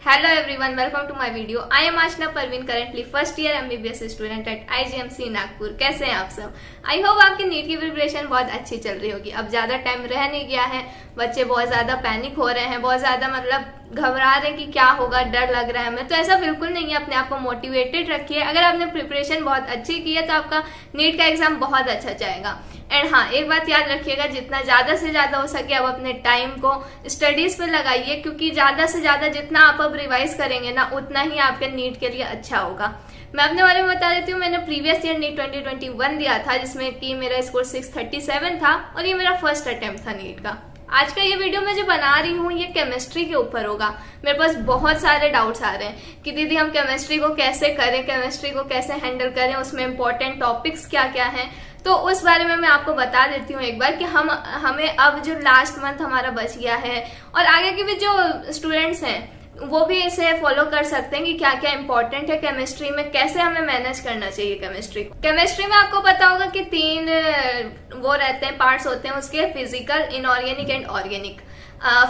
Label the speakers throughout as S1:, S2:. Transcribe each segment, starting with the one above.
S1: Hello everyone, welcome to my video. I am Ashna Parveen, currently first year MBBS student at IGMC Nagpur. कैसे हैं आप सब? I hope आपकी NEET की preparation बहुत अच्छी चल रही होगी। अब ज्यादा टाइम रह नहीं गया है, बच्चे बहुत ज्यादा पैनिक हो रहे हैं, बहुत ज्यादा घबरा रहे हैं कि क्या होगा, डर लग रहा है हमें। तो ऐसा बिल्कुल नहीं है, अपने आप को मोटिवेटेड रखिए। अगर आपने प्रिपरेशन बहुत अच्छी की है तो आपका नीट का एग्जाम बहुत अच्छा जाएगा। एंड हाँ, एक बात याद रखिएगा, जितना ज्यादा से ज्यादा हो सके अब अपने टाइम को स्टडीज पे लगाइए, क्योंकि ज्यादा से ज्यादा जितना आप अब रिवाइज करेंगे ना, उतना ही आपके नीट के लिए अच्छा होगा। मैं अपने बारे में बता देती हूँ। मैंने प्रीवियस ईयर नीट 2021 दिया था, जिसमें कि मेरा स्कोर 637 था और ये मेरा फर्स्ट अटेम्प्ट था नीट का। आज का ये वीडियो मैं जो बना रही हूँ ये केमिस्ट्री के ऊपर होगा। मेरे पास बहुत सारे डाउट्स आ रहे हैं कि दीदी हम केमिस्ट्री को कैसे करें, केमिस्ट्री को कैसे हैंडल करें, उसमें इंपॉर्टेंट टॉपिक्स क्या क्या हैं। तो उस बारे में मैं आपको बता देती हूँ एक बार कि हमें अब जो लास्ट मंथ हमारा बच गया है और आगे के भी जो स्टूडेंट्स हैं वो भी इसे फॉलो कर सकते हैं कि क्या क्या इंपॉर्टेंट है केमिस्ट्री में, कैसे हमें मैनेज करना चाहिए केमिस्ट्री। केमिस्ट्री में आपको पता होगा कि तीन वो रहते हैं, पार्ट्स होते हैं उसके, physical, inorganic and organic.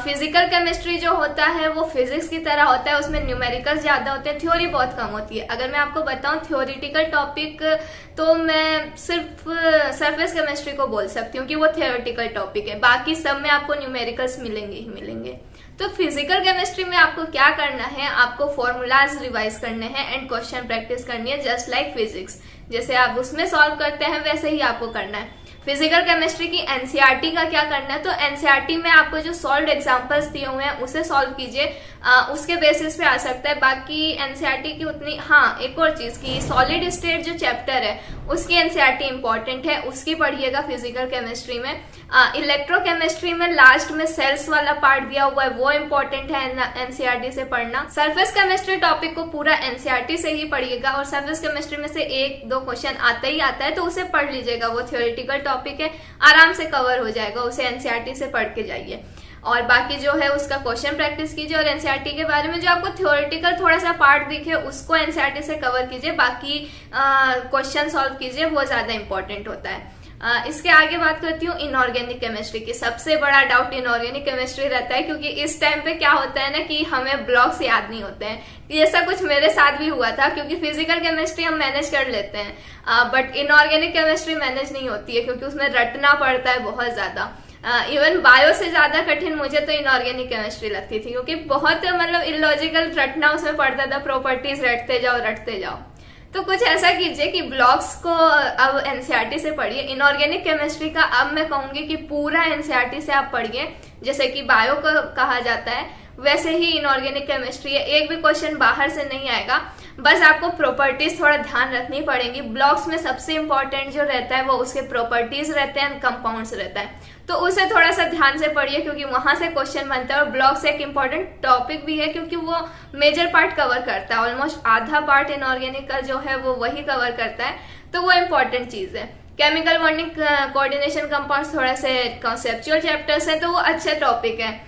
S1: Physical chemistry जो होता है वो फिजिक्स की तरह होता है, उसमें न्यूमेरिकल्स ज्यादा होते हैं, थ्योरी बहुत कम होती है। अगर मैं आपको बताऊं थ्योरेटिकल टॉपिक, तो मैं सिर्फ सरफेस केमिस्ट्री को बोल सकती हूँ कि वो थ्योरेटिकल टॉपिक है, बाकी सब में आपको न्यूमेरिकल्स मिलेंगे ही मिलेंगे। तो फिजिकल केमिस्ट्री में आपको क्या करना है, आपको फॉर्मूलाज रिवाइज करने हैं एंड क्वेश्चन प्रैक्टिस करनी है, जस्ट लाइक फिजिक्स। जैसे आप उसमें सॉल्व करते हैं वैसे ही आपको करना है। फिजिकल केमिस्ट्री की एनसीईआरटी का क्या करना है, तो एनसीईआरटी में आपको जो सॉल्व एग्जांपल्स दिए हुए हैं उसे सॉल्व कीजिए, उसके बेसिस पे आ सकता है। बाकी एनसीईआरटी की उतनी, हाँ एक और चीज की सॉलिड स्टेट जो चैप्टर है उसकी एनसीईआरटी इंपॉर्टेंट है, उसकी पढ़िएगा फिजिकल केमिस्ट्री में। इलेक्ट्रोकेमिस्ट्री में लास्ट में सेल्स वाला पार्ट दिया हुआ है, वो इंपॉर्टेंट है एनसीईआरटी से पढ़ना। सरफेस केमिस्ट्री टॉपिक को पूरा एनसीईआरटी से ही पढ़िएगा और सरफेस केमिस्ट्री में से एक दो क्वेश्चन आता ही आता है तो उसे पढ़ लीजिएगा, वो थ्योरेटिकल टॉपिक है, आराम से कवर हो जाएगा, उसे एनसीईआरटी से पढ़ के जाइए। और बाकी जो है उसका क्वेश्चन प्रैक्टिस कीजिए और एनसीईआरटी के बारे में जो आपको थ्योरेटिकल थोड़ा सा पार्ट दिखे उसको एनसीईआरटी से कवर कीजिए, बाकी क्वेश्चन सॉल्व कीजिए, वो ज्यादा इंपॉर्टेंट होता है। इसके आगे बात करती हूँ इनऑर्गेनिक केमिस्ट्री की। सबसे बड़ा डाउट इनऑर्गेनिक केमिस्ट्री रहता है, क्योंकि इस टाइम पे क्या होता है ना कि हमें ब्लॉक्स याद नहीं होते हैं। ये सब कुछ मेरे साथ भी हुआ था, क्योंकि फिजिकल केमिस्ट्री हम मैनेज कर लेते हैं बट इनऑर्गेनिक केमिस्ट्री मैनेज नहीं होती है, क्योंकि उसमें रटना पड़ता है बहुत ज्यादा। इवन बायो से ज्यादा कठिन मुझे तो इनऑर्गेनिक केमिस्ट्री लगती थी, क्योंकि बहुत इलॉजिकल रटना उसमें पड़ता था, प्रॉपर्टीज रटते जाओ। तो कुछ ऐसा कीजिए कि ब्लॉक्स को अब एनसीईआरटी से पढ़िए। इनऑर्गेनिक केमिस्ट्री का अब मैं कहूंगी कि पूरा एनसीईआरटी से आप पढ़िए, जैसे कि बायो को कहा जाता है वैसे ही इनऑर्गेनिक केमिस्ट्री है। एक भी क्वेश्चन बाहर से नहीं आएगा, बस आपको प्रॉपर्टीज थोड़ा ध्यान रखनी पड़ेगी। ब्लॉक्स में सबसे इंपॉर्टेंट जो रहता है वो उसके प्रॉपर्टीज रहते हैं, कंपाउंड्स रहता है, तो उसे थोड़ा सा ध्यान से पढ़िए, क्योंकि वहां से क्वेश्चन बनता है। और ब्लॉक्स एक इंपॉर्टेंट टॉपिक भी है, क्योंकि वो मेजर पार्ट कवर करता है, ऑलमोस्ट आधा पार्ट इनऑर्गेनिक का जो है वो वही कवर करता है, तो वो इंपॉर्टेंट चीज है। केमिकल बॉन्डिंग कोऑर्डिनेशन कंपाउंड्स थोड़ा से कॉन्सेप्चुअल चैप्टर्स है, तो वो अच्छे टॉपिक है।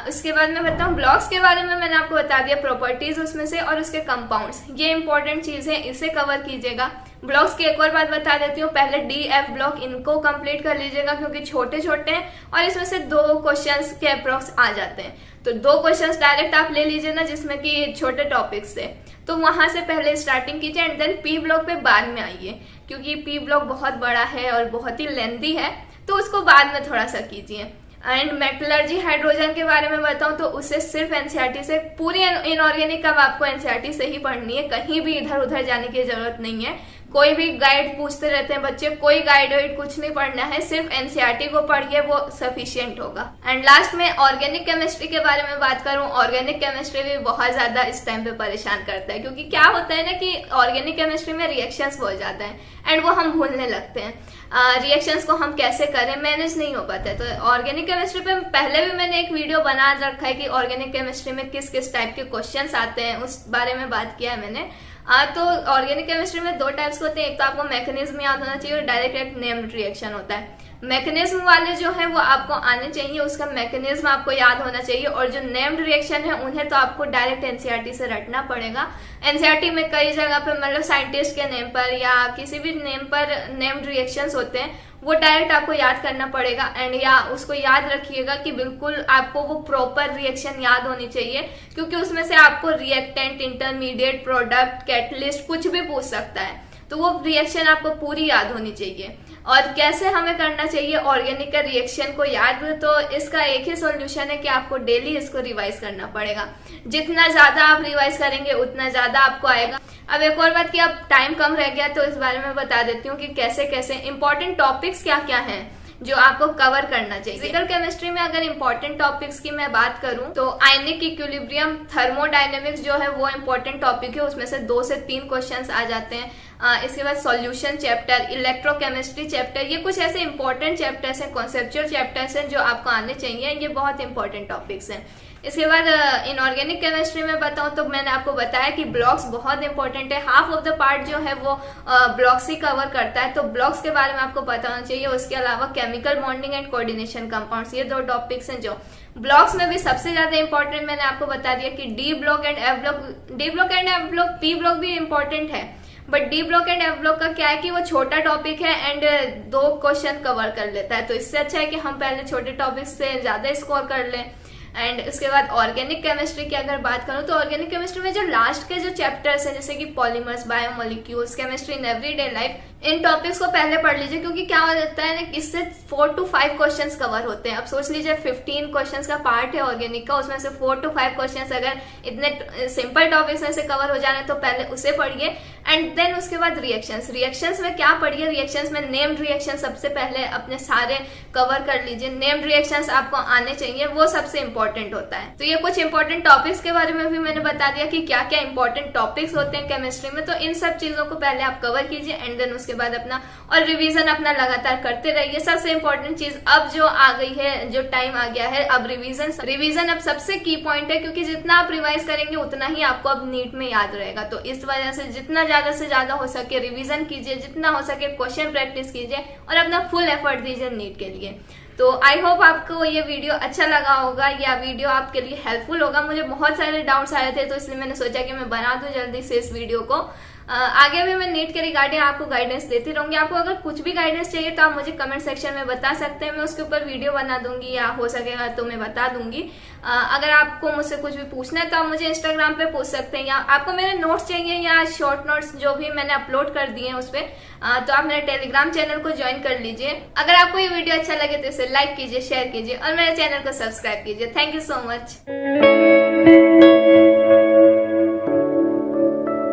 S1: उसके बाद मैं बताऊं ब्लॉक्स के बारे में, मैंने आपको बता दिया प्रॉपर्टीज उसमें से और उसके कंपाउंड्स, ये इंपॉर्टेंट चीज है, इसे कवर कीजिएगा। ब्लॉक्स की एक और बात बता देती हूँ, पहले DF ब्लॉक इनको कंप्लीट कर लीजिएगा, क्योंकि छोटे छोटे हैं और इसमें से 2 क्वेश्चंस के अप्रोक्स आ जाते हैं। तो 2 क्वेश्चंस डायरेक्ट आप ले लीजिए ना, जिसमें कि छोटे टॉपिक से, तो वहां से पहले स्टार्टिंग कीजिए एंड देन P ब्लॉक पे बाद में आइए, क्योंकि P ब्लॉक बहुत बड़ा है और बहुत ही लेंथी है, तो उसको बाद में थोड़ा सा कीजिए। एंड मेटलर्जी हाइड्रोजन के बारे में बताऊं तो उसे सिर्फ एनसीईआरटी से, पूरी इनऑर्गेनिक अब आपको एनसीईआरटी से ही पढ़नी है, कहीं भी इधर उधर जाने की जरूरत नहीं है। कोई भी गाइड पूछते रहते हैं बच्चे, कोई गाइड वाइड कुछ नहीं पढ़ना है, सिर्फ एनसीईआरटी को पढ़िए, वो सफिशिएंट होगा। एंड लास्ट में ऑर्गेनिक केमिस्ट्री के बारे में बात करूं, ऑर्गेनिक केमिस्ट्री भी बहुत ज्यादा इस टाइम पे परेशान करता है, क्योंकि क्या होता है ना कि ऑर्गेनिक केमिस्ट्री में रिएक्शंस बहुत ज्यादा है एंड वो हम भूलने लगते हैं। रिएक्शंस को हम कैसे करें, मैनेज नहीं हो पाता है। तो ऑर्गेनिक केमिस्ट्री पे पहले भी मैंने एक वीडियो बना रखा है कि ऑर्गेनिक केमिस्ट्री में किस किस टाइप के क्वेश्चंस आते हैं, उस बारे में बात किया है मैंने। तो ऑर्गेनिक केमिस्ट्री में 2 टाइप्स होते हैं, एक तो आपको मैकेनिज्म याद होना चाहिए और डायरेक्ट नेम्ड रिएक्शन होता है। मैकेनिज्म वाले जो है वो आपको आने चाहिए, उसका मैकेनिज्म आपको याद होना चाहिए, और जो नेम्ड रिएक्शन है उन्हें तो आपको डायरेक्ट एनसीईआरटी से रटना पड़ेगा। एनसीईआरटी में कई जगह पे साइंटिस्ट के नेम पर या किसी भी नेम पर नेम्ड रिएक्शंस होते हैं, वो डायरेक्ट आपको याद करना पड़ेगा। एंड या उसको याद रखिएगा कि बिल्कुल आपको वो प्रॉपर रिएक्शन याद होनी चाहिए, क्योंकि उसमें से आपको रिएक्टेंट, इंटरमीडिएट, प्रोडक्ट, कैटलिस्ट कुछ भी पूछ सकता है, तो वो रिएक्शन आपको पूरी याद होनी चाहिए। और कैसे हमें करना चाहिए ऑर्गेनिक का रिएक्शन को याद, तो इसका एक ही सॉल्यूशन है कि आपको डेली इसको रिवाइज करना पड़ेगा। जितना ज्यादा आप रिवाइज करेंगे उतना ज्यादा आपको आएगा। अब एक और बात कि अब टाइम कम रह गया तो इस बारे में बता देती हूँ कि कैसे कैसे इंपॉर्टेंट टॉपिक्स क्या क्या हैं जो आपको कवर करना चाहिए। फिजिकल केमिस्ट्री में अगर इंपॉर्टेंट टॉपिक्स की मैं बात करूं तो आयनिक इक्विलिब्रियम, थर्मोडायनेमिक्स जो है वो इंपॉर्टेंट टॉपिक है, उसमें से 2 से 3 क्वेश्चंस आ जाते हैं। इसके बाद सॉल्यूशन चैप्टर, इलेक्ट्रोकेमिस्ट्री चैप्टर, ये कुछ ऐसे इंपॉर्टेंट चैप्टर्स हैं, कॉन्सेप्चुअल चैप्टर्स हैं जो आपको आने चाहिए। ये बहुत इंपॉर्टेंट टॉपिक्स हैं। इसके बाद इनऑर्गेनिक केमिस्ट्री में बताऊं तो मैंने आपको बताया कि ब्लॉक्स बहुत इंपॉर्टेंट है। हाफ ऑफ द पार्ट जो है वो ब्लॉक्स ही कवर करता है, तो ब्लॉक्स के बारे में आपको पता होना चाहिए। उसके अलावा chemical bonding and coordination compounds, ये 2 टॉपिक्स हैं जो ब्लॉक्स में भी सबसे ज्यादा इंपॉर्टेंट। मैंने आपको बता दिया कि D block and F block, P block भी इंपॉर्टेंट है, but D block and F block का क्या है कि वो छोटा टॉपिक है एंड 2 क्वेश्चन कवर कर लेता है, तो इससे अच्छा है कि हम पहले छोटे टॉपिक से ज्यादा स्कोर कर लें। एंड उसके बाद ऑर्गेनिक केमिस्ट्री की अगर बात करूं तो ऑर्गेनिक केमिस्ट्री में जो लास्ट के जो चैप्टर्स हैं जैसे कि polymers, biomolecules, chemistry in everyday life, in topics को पहले पढ़ लीजिए, क्योंकि क्या हो जाता है ना, इससे 4 to 5 क्वेश्चंस कवर होते हैं। अब सोच लीजिए 15 क्वेश्चंस का पार्ट है ऑर्गेनिक का, उसमें से 4 to 5 क्वेश्चंस अगर इतने सिंपल टॉपिक्स में से कवर हो जाने तो पहले उसे पढ़िए। एंड देन उसके बाद रिएक्शंस में क्या पढ़िए, रिएक्शंस में नेम्ड रिएक्शन सबसे पहले अपने सारे कवर कर लीजिए। नेम्ड रिएक्शंस आपको आने चाहिए, वो सबसे इंपॉर्टेंट होता है। तो ये कुछ इंपॉर्टेंट टॉपिक्स के बारे में भी मैंने बता दिया कि क्या क्या इंपॉर्टेंट टॉपिक्स होते हैं केमिस्ट्री में, तो इन सब चीजों को पहले आप कवर कीजिए एंड देन उसके बाद अपना और रिवीजन अपना लगातार करते रहिए। सबसे इंपॉर्टेंट चीज अब जो आ गई है, जो टाइम आ गया है, अब रिवीजन अब सबसे की पॉइंट है, क्योंकि जितना आप रिवाइज करेंगे उतना ही आपको अब नीट में याद रहेगा। तो इस वजह से जितना ज्यादा से ज्यादा हो सके रिवीजन कीजिए, जितना हो सके क्वेश्चन प्रैक्टिस कीजिए और अपना फुल एफर्ट दीजिए नीट के लिए। तो आई होप आपको ये वीडियो अच्छा लगा होगा या वीडियो आपके लिए हेल्पफुल होगा। मुझे बहुत सारे डाउट्स आए थे तो इसलिए मैंने सोचा कि मैं बना दूं जल्दी से इस वीडियो को। आगे भी मैं नीट के रिगार्डिंग आपको गाइडेंस देती रहूंगी। आपको अगर कुछ भी गाइडेंस चाहिए तो आप मुझे कमेंट सेक्शन में बता सकते हैं, मैं उसके ऊपर वीडियो बना दूंगी या हो सकेगा तो मैं बता दूंगी। अगर आपको मुझसे कुछ भी पूछना है तो आप मुझे इंस्टाग्राम पे पूछ सकते हैं, या आपको मेरे नोट्स चाहिए या शॉर्ट नोट्स जो भी मैंने अपलोड कर दिए हैं उस पर, तो आप मेरे टेलीग्राम चैनल को ज्वाइन कर लीजिए। अगर आपको ये वीडियो अच्छा लगे तो इसे लाइक कीजिए, शेयर कीजिए और मेरे चैनल को सब्सक्राइब कीजिए। Thank you so much.